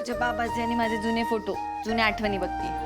तुझ्या बाबाचे आणि माझे जुने फोटो, जुन्या आठवणी बघते.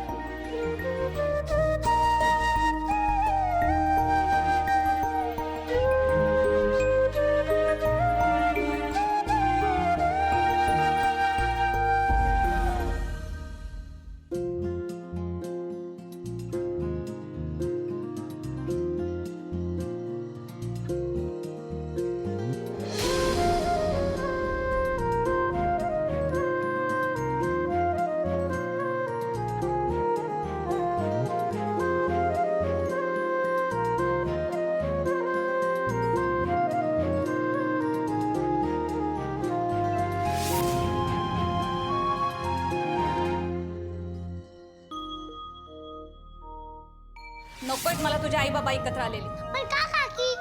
नकोच मला तुझी आई बाबा एकत्र आलेली. पण का काकी?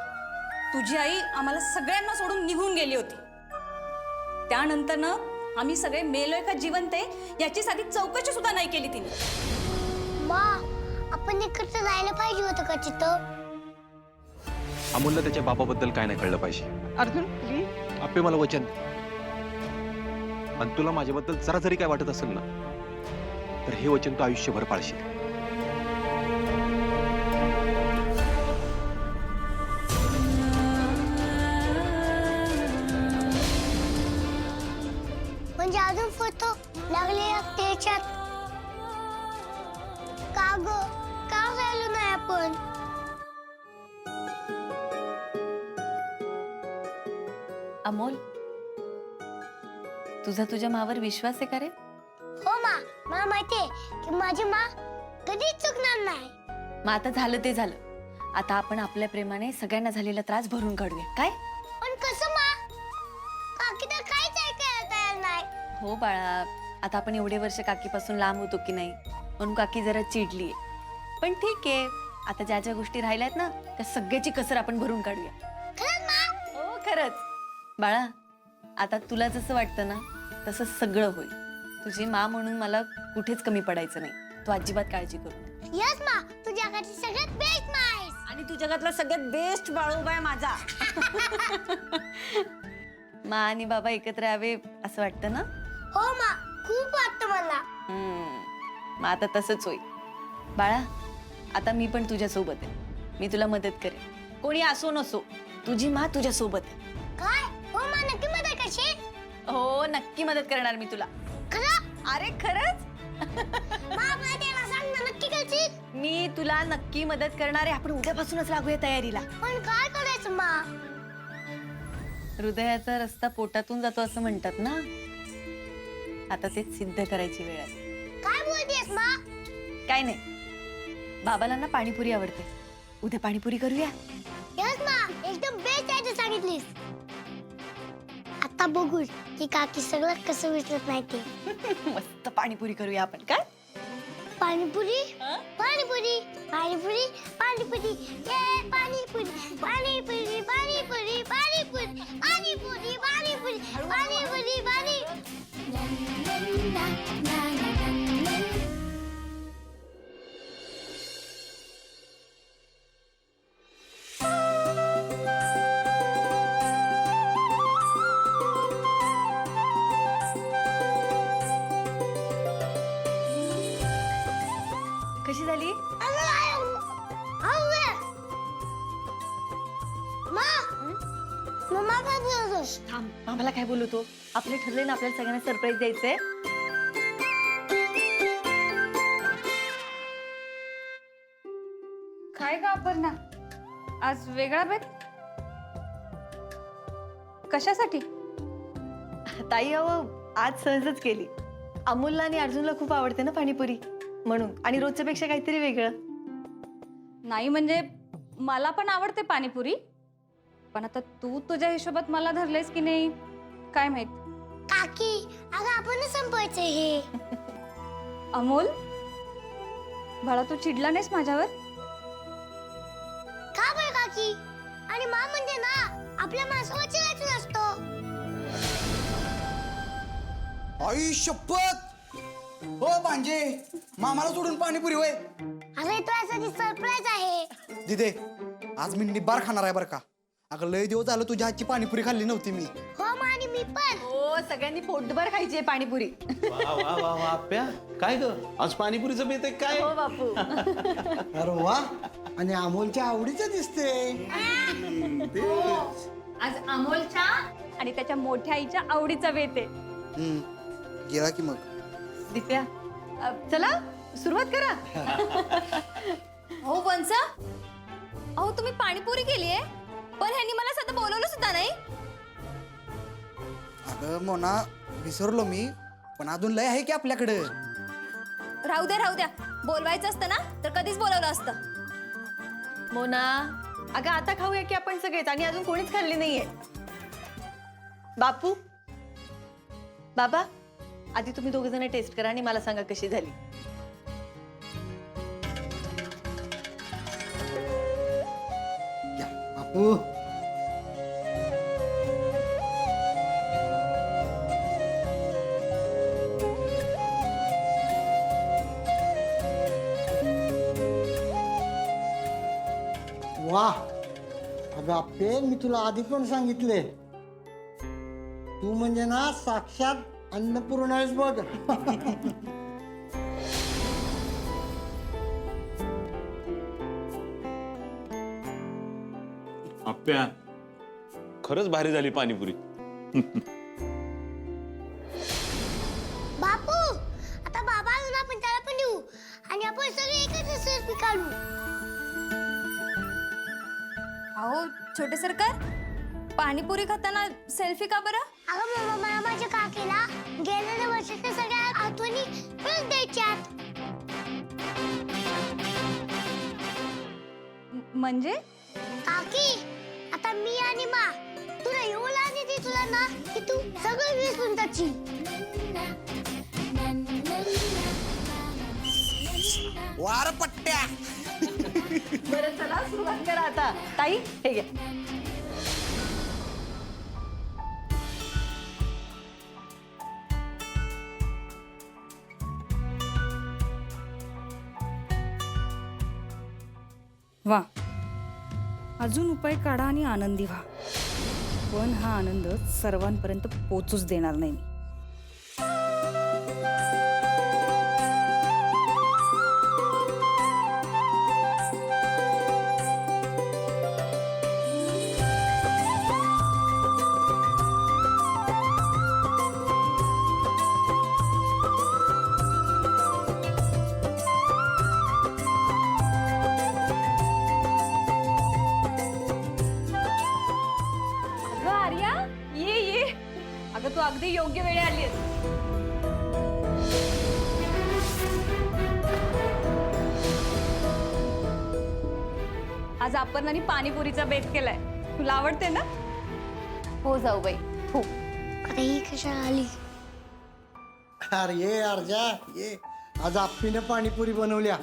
तुझी आई आम्हाला सगळ्यांना सोडून निघून गेली होती. त्यानंतर ना आम्ही सगळे मेलोय का जिवंत आहे याची साधी चौकशी सुद्धा नाही केली तिने. मा, आपण एकत्र जायला पाहिजे होतं का तिथं? अमोलला त्याच्या बाबाबद्दल काय नाही कळलं पाहिजे. अर्जुन प्लीज. आपे मला वचन दे. आणि तुला माझ्याबद्दल जरा जरी काय वाटत असेल ना तर हे वचन तू आयुष्यभर पाळशील. म्हणजे अजून फोटो लागले त्याच्यात. का ग? का राहिलो नाही आपण? अमोल, तुझा तुझ्या मावर विश्वास आहे का रे? हो मा, मला माहितीये की माझी मा कधीच चुकणार नाही. मग आता झालं ते झालं. आता आपण आपल्या प्रेमाने सगळ्यांना झालेला त्रास भरून काढूया काय? पण कसं मा? काकी तर काहीच ऐकायला तयार नाही. हो बाळा, आता आपण एवढे वर्ष काकीपासून लांब होतो की नाही म्हणून काकी जरा चिडलीये. पण ठीक आहे, आता ज्या ज्या गोष्टी राहिल्यात ना त्या सगळ्याची कसर आपण भरून काढूया. खरंच मा? हो खरंच. बाळा, आता तुला जसं वाटतं ना तसं सगळं होईल. तुझी मा म्हणून मला कुठेच कमी पडायचं नाही. तू अजिबात काळजी करू नको. यस मा, तू जगाची सगळ्यात बेस्ट मा आहेस. आणि तू जगातला सगळ्यात बेस्ट बाळूबा आहे माझा. मा आणि बाबा एकत्र यावे असं वाटतं ना? हो मा, खूप वाटतं मला. मग आता तसंच होईल. बाळा, आता मी पण तुझ्या सोबत आहे. मी तुला मदत करेन. कोणी असो नसो, तुझी मा तुझ्या सोबत आहे. काय? हो मा, नक्की मदत करशील? हो, नक्की मदत करणार मी तुला. खरं? अरे खरंच, मा, मला त्याला सांग ना, नक्की करशील? मी तुला नक्की मदत करणार आहे. आपण उद्यापासूनच लागूया तयारीला. पण काय करायचं मा? हृदयाचा रस्ता पोटातून जातो असं म्हणतात ना. आता तेच सिद्ध करायची वेळ आहे. काय बोलतेस मा? काय नाही, बाबाला ना पाणीपुरी आवडते. उद्या पाणीपुरी करूया. यस मा, एकदम बेस्ट आहे तू सांगितलीस. आता बघू की काकी सगळं कसं विसरत नाही ते. मस्त पाणीपुरी करूया आपण काय? पाणीपुरी, पाणीपुरी, पाणीपुरी, पाणीपुरी, ये पाणीपुरी, पाणीपुरी, पाणीपुरी, पाणीपुरी, पाणीपुरी, पाणीपुरी, पाणीपुरी, पाणी. कशी झाली? मम्मा काय बोलतोस? थांब, मामाला काय बोलतो? आपले ठरले ना आपल्याला सगळ्यांना सरप्राईज द्यायचंय. काय ग अपर्णा, आज वेगळा बेत? कशासाठी? ताई अहो, आज सहजच केली. अमोलला आणि अर्जुनला खूप आवडते ना पाणीपुरी म्हणून. आणि रोजच्या पेक्षा काहीतरी वेगळं. नाही म्हणजे मला पण आवडते पाणीपुरी, पण आता तू तुझ्या हिशोबात मला धरलेस की नाही काय माहित. काकी, अगं आपणच संपवायचंय हे. अमोल, बाळा तू चिडला नाहीस माझ्यावर? का बरं काकी? आणि मा म्हणजे ना आपल्या माणसावर चिडायचं नसतो. आई शपथ! हो भांजे, मामाला सोडून पाणीपुरी होय. अरे तुझ्यासाठी सरप्राईज आहे. दिदे, आज मी निब्बार खाणार आहे बरं का. अगं लय दिवस झालं तुझ्या हातची पाणीपुरी खाल्ली नव्हती मी. हो मा, आणि मी पण. हो सगळ्यांनी पोटभर खायची आहे पाणीपुरी. वा वा वा वा आप्या काय ग आज पाणीपुरीचं बेत आहे काय हो बापू. अरे वा, आणि अमोलच्या आवडीचं दिसते. आज अमोलच्या आणि त्याच्या मोठ्या आईच्या आवडीचा बेत आहे. गेला की मग. दिप्या चला सुरुवात करा. हो वंसा, अहो तुम्ही पाणीपुरी केली आहे पण ह्यांनी मला साधं बोलवलं सुद्धा नाही. अगं मोना, विसरलो मी, पण अजून लय आहे की आपल्याकडे. राहू द्या, बोलवायचं असतं ना तर कधीच बोलवलं असतं. मोना अगं आता खाऊया की आपण सगळेच, आणि अजून कोणीच खाल्ली नाहीये. बापू बाबा आधी तुम्ही दोघ जण टेस्ट करा आणि मला सांगा कशी झाली. या, बापू. वा, अगं आप्पे, मी तुला आधी पण सांगितले, तू म्हणजे ना साक्षात अन्नपूर्णा आहेस बघ. आप्या खरंच भारी झाली पाणीपुरी. बापू, आता बाबा आलो ना, आपण त्याला पण देऊ आणि आपण सगळे एकत्र सेल्फी काढू. अहो छोटे सरकार, पाणीपुरी खाताना सेल्फी का बरं? अगं मम्मा, मला माझ्या काकीला गेलेल्या वर्षाच्या सगळ्या आठवणी परत द्यायच्यात. म्हणजे काकी, आता मी आणि मा तुला एवढं लाज येते तुला ना की तू सगळं विसरून जाशील. वार पट्ट्या. बरं चला सुरुवात करा आता. ताई हे घ्या. वा, अजून उपाय काढा आणि आनंदी व्हा. पण हा आनंद सर्वांपर्यंत पोचूच देणार नाही मी. अगं आर्या, ये. अगं तू अगदी योग्य वेळी आलीस. आज अपर्णाने पाणीपुरीचा बेत केलाय. तुला आवडते ना? हो जाऊ बाई हो. आता ही कशाला आली? अरे ये अर्जा ये, आज आप्पीने पाणीपुरी बनवल्या.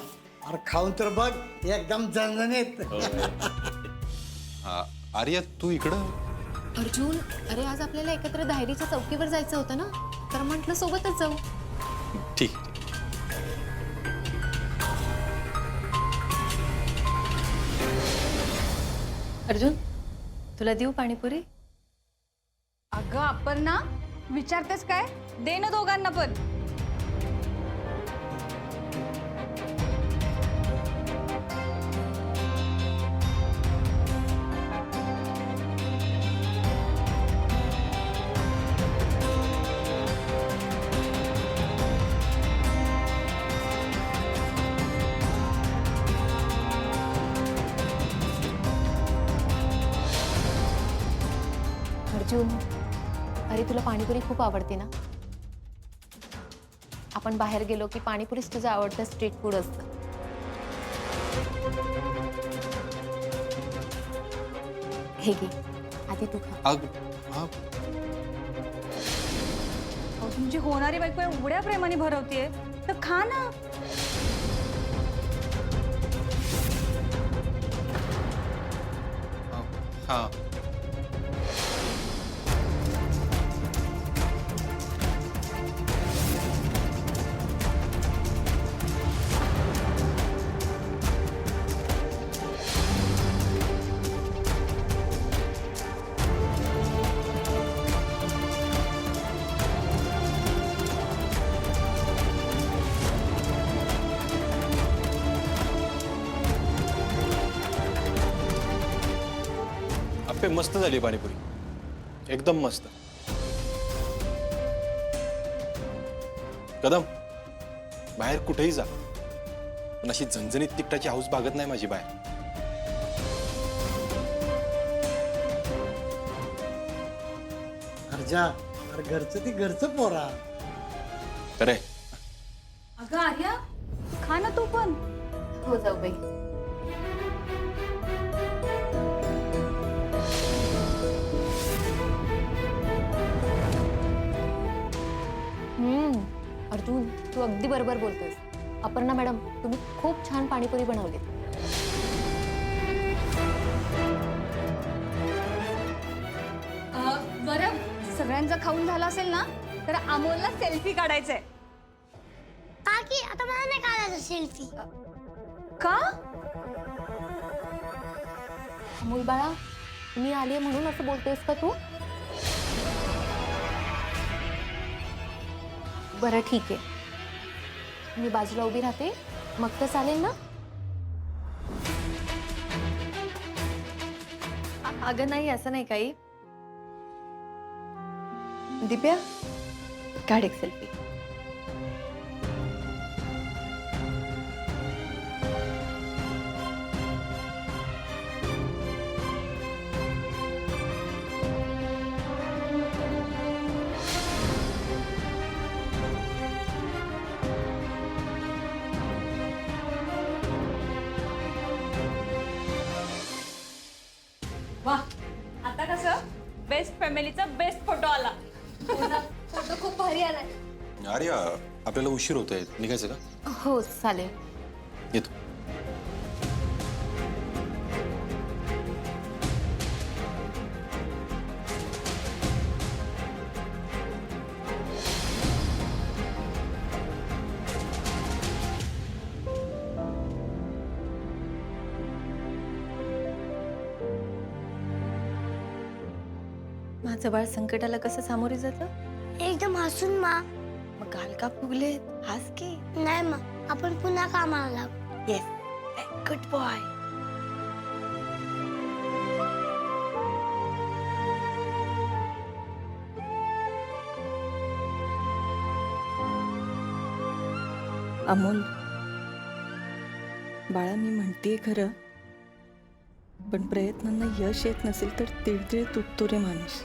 अरे खाऊन तर बघ, एकदम झणझणीत. आर्या तू इकडं. अर्जुन, अरे आज आपल्याला एकत्र धायरीच्या चौकीवर जायचं होतं ना, तर म्हटलं सोबतच जाऊ. ठीक. अर्जुन तुला देऊ पाणीपुरी? अगं अपर्णा, विचारतेस काय? दे ना दोघांना पण. अर्जुन, अरे तुला पाणीपुरी खूप आवडते ना? आपण बाहेर गेलो की पाणीपुरीच तुझं आवडतं स्ट्रीट फूड असतं. हे घे, आधी तू खा. अहो, तुमची होणारी बायको एवढ्या प्रेमाने भरवतीये तर खा ना. हा. आप्पे मस्त झाली पाणीपुरी, एकदम मस्त. कदम, बाहेर कुठेही जा, पण अशी झणझणीत तिकटाची हाऊस भागत नाही माझी बाहेर. अर्जा, अरे घरचं ती घरचं पोरा. खरे अगं आर्या, खा ना तू पण. हो जाऊ बाई. अर्जुन, तू अगदी बरोबर बोलतोयस. अपर्णा मॅडम, तुम्ही खूप छान पाणीपुरी बनवली. बरं, सगळ्यांचा खाऊन झाला असेल ना, तर अमोलला सेल्फी काढायचंय. काकी आता मला नाही काढायचं सेल्फी. का? अमोल बाळा, मी आली म्हणून असं बोलतोयस का तू? बरं ठीक आहे, मी बाजूला उभी राहते, मग तर चालेल ना? अगं नाही, असं नाही काही. दिप्या, काढ एक सेल्फी. वा, आता कसं बेस्ट फॅमिलीचा बेस्ट फोटो आला. फोटो खूप भारी आलाय. अरे आपल्याला उशीर होतोय, निघायचं का? हो चालेल. येतो. माझं बाळ संकटाला कसं सामोरे जातं? एकदम हसून मा. मग गाल का फुगले, हास की. नाही मा, आपण पुन्हा कामाला लागू. Yes, good boy. अमोल, बाळा, मी म्हणतेय खरं, पण प्रयत्नांना यश येत नसेल तर तिळतिळ तुटतो रे माणूस.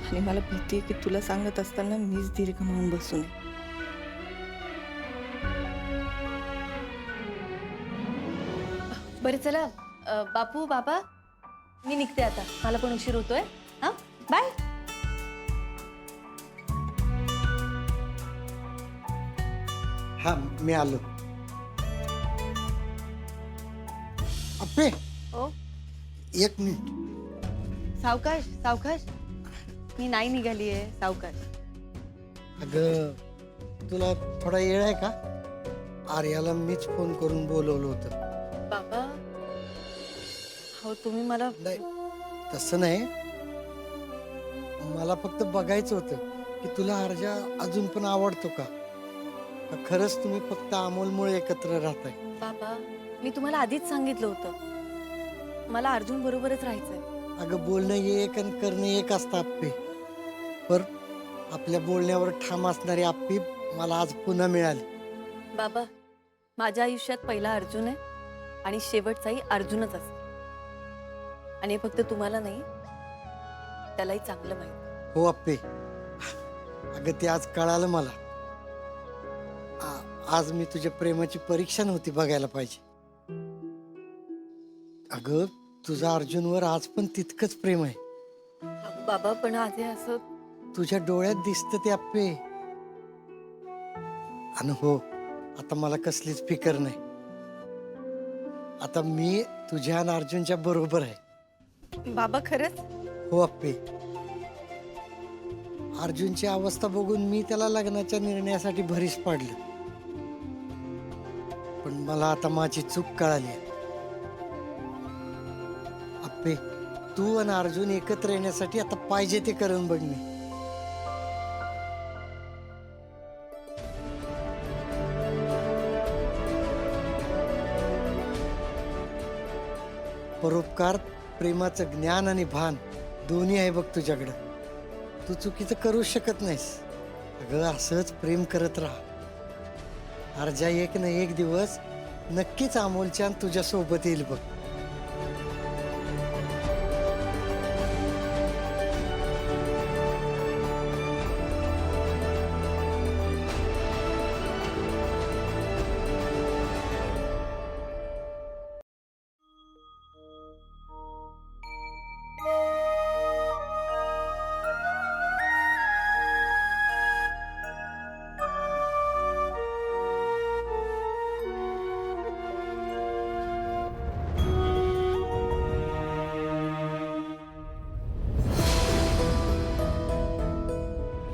आणि मला भीती आहे की तुला सांगत असताना मीच धीर गमावून बसू नये. बरं चला, बापू बाबा, मी निघते आता, मला पण उशीर होतोय. हा, बाय. हा, मी आलो. अप्पे, ओ, एक मिनिट. सावकाश सावकाश, मी नाही निघालीये, सावकाश. अगं, तुला थोडा वेळ आहे का? आर्याला मीच फोन करून बोलवलं होतं. बाबा, हो तुम्ही मला. नाही, तसं नाही, मला फक्त बघायचं होतं की तुला अर्जा अजून पण आवडतो का? का खरंच तुम्ही फक्त अमोलमुळे एकत्र राहताय? बाबा, मी तुम्हाला आधीच सांगितलं होतं, मला अर्जुन बरोबरच राहायचंय. अगं, बोलणं एक आणि करणं एक असतं आप्पे. पर आपल्या बोलण्यावर ठाम असणारी आप्पी मला आज पुन्हा मिळाली. बाबा, माझ्या आयुष्यात पहिला अर्जुन आहे आणि शेवटचाही अर्जुनच असेल. आणि हे फक्त तुम्हाला नाही, त्यालाही चांगलं माहिती. हो अप्पे, अगं ते आज कळालं मला. आज मी तुझ्या प्रेमाची परीक्षा नव्हती बघायला पाहिजे. अगं, तुझा अर्जुनवर आज पण तितकंच प्रेम आहे. अहो बाबा, पण आज हे असं. तुझ्या डोळ्यात दिसतं ते अप्पे. आणि हो, आता मला कसलीच फिकर नाही. आता मी तुझ्या आणि अर्जुनच्या बरोबर आहे. बाबा खरंच? हो अप्पे, अर्जुनची अवस्था बघून मी त्याला लग्नाच्या निर्णयासाठी भरीस पाडलं. पण मला आता माझी चूक कळाली आहे. अप्पे, तू आणि अर्जुन एकत्र येण्यासाठी आता पाहिजे ते करून बघ. मी परोपकार प्रेमाचं ज्ञान आणि भान दोन्ही आहे बघ तुझ्याकडं. तू चुकीचं करूच शकत नाहीस. अगं असंच प्रेम करत राहा. अर्जा एक ना एक दिवस नक्कीच अमोलच्या तुझ्या सोबत येईल बघ.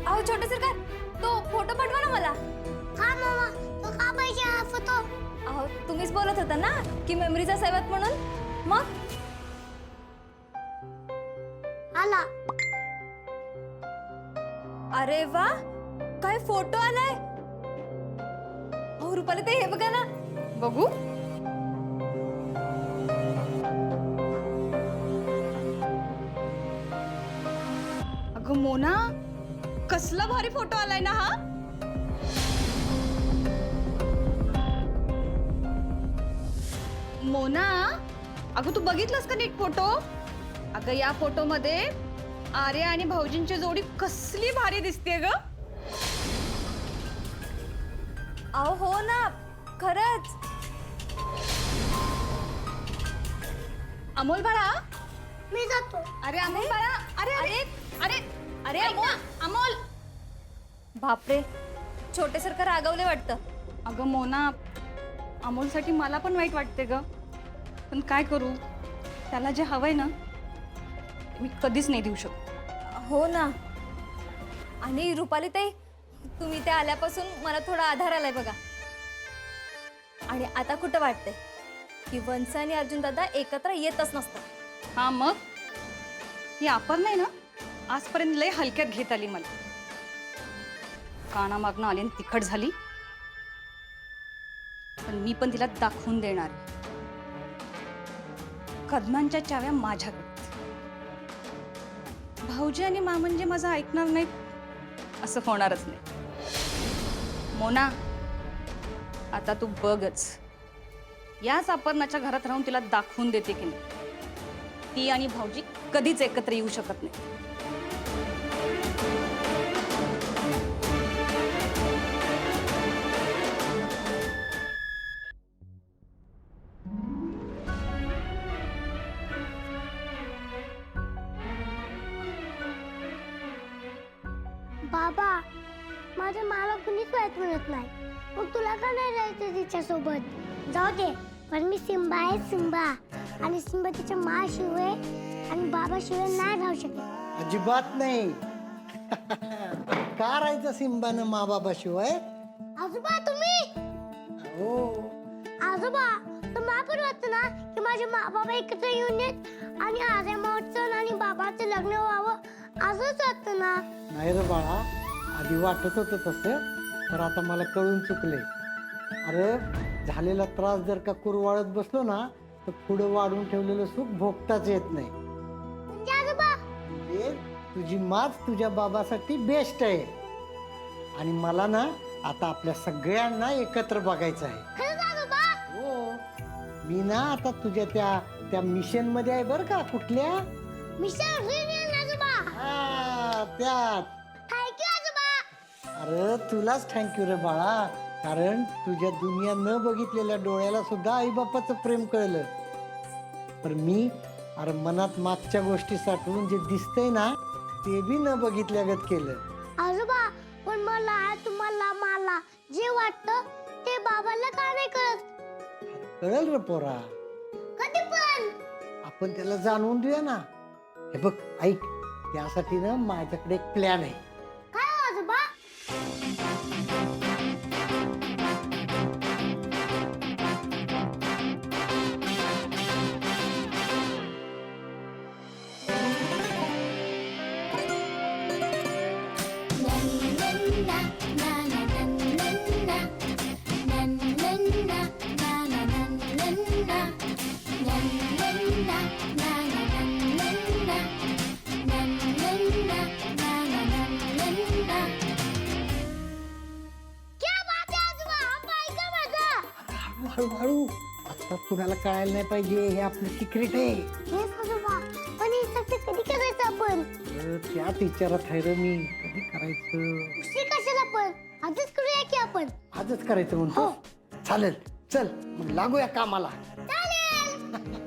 अहो छोटे सरकार, तो फोटो पाठवा ना मला. हा मामा, तो का पाहिजे हा फोटो? अहो तुम्हीच बोलत होता ना की मेमरीचा सैवत म्हणून. मग आला. अरे वा, काय फोटो आलाय. अहो रुपाली ते हे बघा ना. बघू. अगं मोना, कसला भारी फोटो आलाय ना हा. मोना, अगं तू बघितलंस का नीट फोटो. अगं या फोटो मध्ये आर्या आणि भाऊजींची जोडी कसली भारी दिसते ग. अहो हो ना, खरंच. अमोल बाळा, मी जातो. अरे अमोल बाळा, अरे अरे अरे अरे अमोल, अमोल. बापरे, छोटे सरकार रागवले वाटतं. अगं मोना, अमोलसाठी मला पण वाईट वाटते ग. पण काय करू, त्याला जे हवंय ना मी कधीच नाही देऊ शकत. हो ना. आणि रुपाली ताई, तुम्ही ते आल्यापासून मला थोडा आधार आलाय बघा. आणि आता कुठं वाटतंय की वंश आणि अर्जुन दादा एकत्र येतच नसतात. हा मग ही आपण नाही ना आजपर्यंत लय हलक्यात घेत आली. मला कानामागनं आली आणि तिखट झाली. पण मी पण तिला दाखवून देणार. कदमांच्या चाव्या माझ्याकडे. भाऊजी आणि मामंजे माझं ऐकणार नाहीत असं होणारच नाही. मोना, आता तू बघच. याच अपर्णाच्या घरात राहून तिला दाखवून देते की नाही ती आणि भाऊजी कधीच एकत्र येऊ शकत नाही. बाबा, माझ्या मला कुणीच वाईट म्हणत नाही. मग तुला का नाही जायचं तिच्यासोबत? जाऊ दे, पण मी सिम्बा आहे, सिम्बा. आणि सिम्बा तिच्या माशिवाय आणि बाबाशिवाय नाही राहू शकत. अजिबात नाही. का राहायचं सिम्बानं मा बाबाशिवाय? आजोबा तुम्ही, हो. आजोबा तुम्हाला पण वाटतं ना की माझे बाबा एकत्र येऊन येत आणि आर्या मावचं आणि बाबाचं लग्न व्हावं, असंच वाटतं ना? नाही रे बाळा, आधी वाटत होतं तसं, तर आता मला कळून चुकले. अरे झालेला त्रास जर का कुरवाळत बसलो ना तर पुढं वाढून ठेवलेलं सुख भोगताच येत नाही. म्हणजे आजोबा, म्हणजे तुझी माच तुझ्या बाबासाठी बेस्ट आहे. आणि मला ना आता आपल्या सगळ्यांना एकत्र बघायचं आहे. खरंच आजोबा? हो, मी ना आता तुझ्या त्या मिशन मध्ये आहे बरं का. कुठल्या? मिस्टर रिनियन आजोबा. हा, त्यात. थँक्यू आजोबा. अरे तुलाच थँक्यू रे बाळा, कारण तुझ्या दुनिया न बघितलेल्या डोळ्याला सुद्धा आईबापाचं प्रेम कळलं. पण मी अरे मनात मागच्या गोष्टी साठवून जे दिसतंय ना ते बी न बघितल्यागत केलं. आजोबा, पण मला तुम्हाला मला जे वाटतं ते बाबाला का नाही कळत? कळल रे पोरा, कधी पण. आपण त्याला जाणवून देऊया ना. हे बघ ऐक, त्यासाठी ना माझ्याकडे एक प्लॅन आहे. काय हो आजोबा? हळूहळू आता कुणाला कळायला नाही पाहिजे, हे आपलं सिक्रेट आहे. हे आजोबा, पण हे सगळं कधी करायचं आपण? त्याच विचारात आहे रे मी, कधी करायचं. उशीर कशाला पण? आजच करूया की आपण. आजच करायचं म्हणतो. चालेल, चल मग लागूया कामाला. चालेल.